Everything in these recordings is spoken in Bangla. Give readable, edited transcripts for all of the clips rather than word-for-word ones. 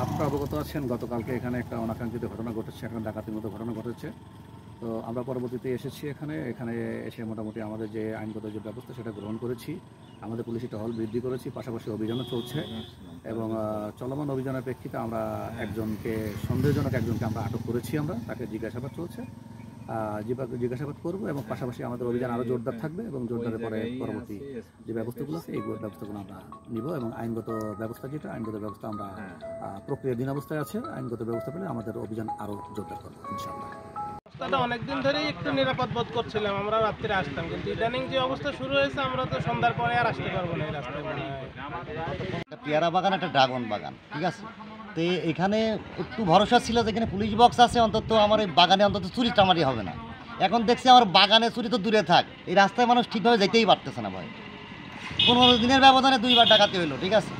আপনারা অবগত আছেন গতকালকে এখানে একটা অনাকাঙ্ক্ষিত ঘটনা ঘটেছে, একটা ডাকাতির মতো ঘটনা ঘটেছে। তো আমরা পরবর্তীতে এসেছি এখানে এসে মোটামুটি আমাদের যে আইনগত যে ব্যবস্থা সেটা গ্রহণ করেছি। আমাদের পুলিশি টহল বৃদ্ধি করেছি, পাশাপাশি অভিযানও চলছে এবং চলমান অভিযানের প্রেক্ষিতে আমরা সন্দেহজনক একজনকে আমরা আটক করেছি। তাকে জিজ্ঞাসাবাদ চলছে, জিজ্ঞাসাবাদ করবো এবং পাশাপাশি আমাদের অভিযান আরও জোরদার থাকবে এবং জোরদারের পরে পরবর্তী যে ব্যবস্থাগুলো আছে এই ব্যবস্থাগুলো আমরা নিব এবং আইনগত ব্যবস্থা আমরা প্রক্রিয়াধীন অবস্থায় আছে। আইনগত ব্যবস্থা পেলে আমাদের অভিযান আরও জোরদার করবো ইনশাআল্লাহ। অনেকদিন ধরেই একটু নিরাপদ বোধ করছিলাম, আমরা রাত্রে আসতাম, কিন্তু ইদানিং যে অবস্থা শুরু হয়েছে আমরা তো সন্ধ্যার পরে আর আসতে পারবো না এই রাস্তায়। পেয়ারা বাগান, একটা ড্রাগন বাগান, ঠিক আছে। তো এখানে একটু ভরসা ছিল যে এখানে পুলিশ বক্স আছে, অন্তত আমার এই বাগানে অন্তত চুরি চামারি হবে না। এখন দেখছি আমার বাগানে চুরি তো দূরে থাক, এই রাস্তায় মানুষ ঠিকভাবে যেতেই পারতেছে না ভাই। 15 দিনের ব্যবধানে 2বার ডাকাতি হইলো, ঠিক আছে।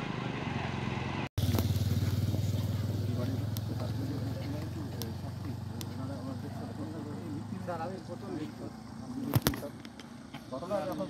ঘটনা যখন